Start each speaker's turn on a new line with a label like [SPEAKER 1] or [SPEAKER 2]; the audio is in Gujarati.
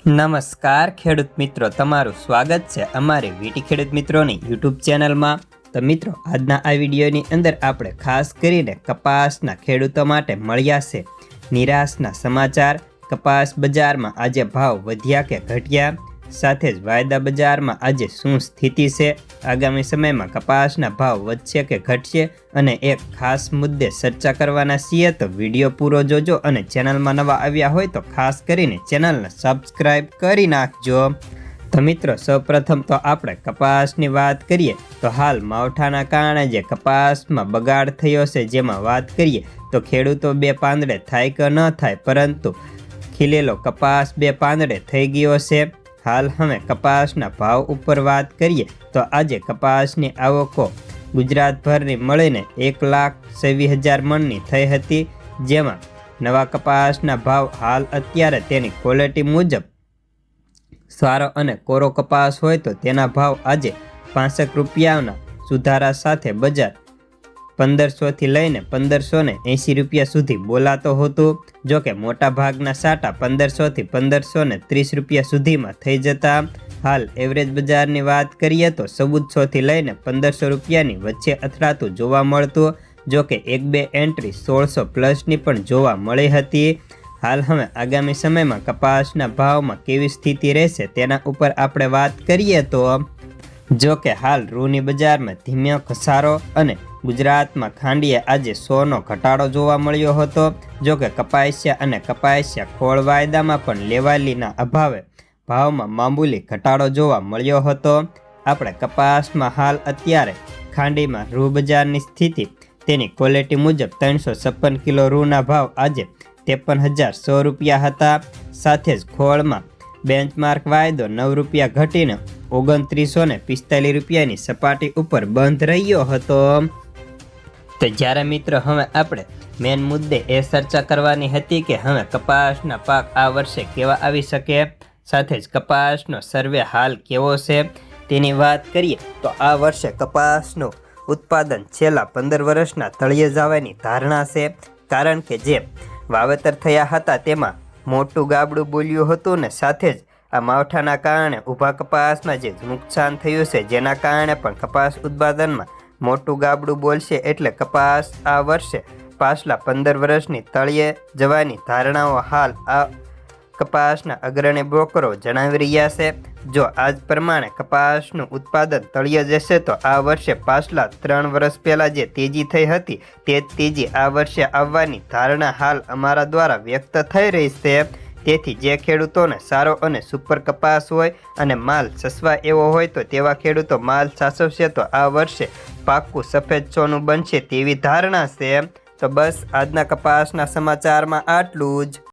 [SPEAKER 1] નમસ્કાર ખેડૂત મિત્રો, તમારું સ્વાગત છે અમારી વીટી ખેડૂત મિત્રોની યુટ્યુબ ચેનલમાં। તો મિત્રો, આજના આ વિડીયોની અંદર આપણે ખાસ કરીને કપાસના ખેડૂતો માટે મળ્યા છે નિરાશના સમાચાર। કપાસ બજારમાં આજે ભાવ વધ્યા કે ઘટ્યા, સાથે જ વાયદા બજારમાં આજે શું સ્થિતિ છે, આગામી સમયમાં કપાસના ભાવ વધશે કે ઘટશે, અને એક ખાસ મુદ્દે ચર્ચા કરવાના છીએ। તો વિડીયો પૂરો જોજો અને ચેનલમાં નવા આવ્યા હોય તો ખાસ કરીને ચેનલને સબસ્ક્રાઈબ કરી નાખજો। તો મિત્રો, સૌપ્રથમ તો આપણે કપાસની વાત કરીએ તો હાલ માવઠાના કારણે જે કપાસમાં બગાડ થયો છે, જેમાં વાત કરીએ તો ખેડૂતો બે પાંદડે થાય કે ન થાય, પરંતુ ખીલેલો કપાસ બે પાંદડે થઈ ગયો છે। હાલ હવે કપાસના ભાવ ઉપર વાત કરીએ તો આજે કપાસની આવકો ગુજરાતભરની મળીને 1,26,000 મણની થઈ હતી, જેમાં નવા કપાસના ભાવ હાલ અત્યારે તેની ક્વોલિટી મુજબ સારો અને કોરો કપાસ હોય તો તેના ભાવ આજે 65 રૂપિયાના સુધારા સાથે બજાર 1500 થી લઈને 1580 રૂપિયા સુધી બોલાતો હતો। જો કે મોટા ભાગના સાટા 1500 થી 1530 રૂપિયા સુધીમાં થઈ જતા હાલ એવરેજ બજારની વાત કરીએ તો 1400 થી લઈને 1500 રૂપિયાની વચ્ચે અથડાતું જોવા મળતું। જો કે એક બે એન્ટ્રી 1600 પ્લસની પણ જોવા મળી હતી। હાલ હવે આગામી સમયમાં કપાસના ભાવમાં કેવી સ્થિતિ રહેશે તેના ઉપર આપણે વાત કરીએ તો જો કે હાલ રૂની બજારમાં ધીમે ઘસારો અને ગુજરાતમાં ખાંડીએ આજે 100નો ઘટાડો જોવા મળ્યો હતો। જો કે કપાસિયા અને કપાસિયા ખોળ વાયદામાં પણ લેવાલીના અભાવે ભાવમાં મામૂલી ઘટાડો જોવા મળ્યો હતો। આપણે કપાસમાં હાલ અત્યારે ખાંડીમાં રૂ બજારની સ્થિતિ તેની ક્વોલિટી મુજબ 356 કિલો રૂના ભાવ આજે 53,100 રૂપિયા હતા। સાથે જ ખોળમાં બેન્ચમાર્ક વાયદો 9 રૂપિયા ઘટીને 2945 રૂપિયાની સપાટી ઉપર બંધ રહ્યો હતો। તો જ્યારે મિત્રો, હવે આપણે મેન મુદ્દે એ ચર્ચા કરવાની હતી કે હવે કપાસના પાક આ વર્ષે કેવા આવી શકે, સાથે જ કપાસનો સર્વે હાલ કેવો છે તેની વાત કરીએ તો આ વર્ષે કપાસનું ઉત્પાદન છેલ્લા 15 વર્ષના તળિયે જવાની ધારણા છે, કારણ કે જે વાવેતર થયા હતા તેમાં મોટું ગાબડું બોલ્યું હતું ને સાથે જ આ માવઠાના કારણે ઊભા કપાસમાં જે નુકસાન થયું છે, જેના કારણે પણ કપાસ ઉત્પાદનમાં મોટું ગાબડું બોલશે। એટલે કપાસ આ વર્ષે પાછલા 15 વર્ષની તળિયે જવાની ધારણાઓ હાલ આ કપાસના અગ્રણી બ્રોકરો જણાવી રહ્યા છે। જો આજ પ્રમાણે કપાસનું ઉત્પાદન તળિયે જશે તો આ વર્ષે પાછલા 3 વર્ષ પહેલાં જે તેજી થઈ હતી તે તેજી આ વર્ષે આવવાની ધારણા હાલ અમારા દ્વારા વ્યક્ત થઈ રહી છે। તેથી જે ખેડૂતોને સારો અને સુપર કપાસ હોય અને માલ સસવા એવો હોય તો તેવા ખેડૂતો માલ સાચવશે તો આ વર્ષે પાક્કું સફેદ સોનું બનશે તેવી ધારણા છે। તો બસ આજના કપાસના સમાચારમાં આટલું જ।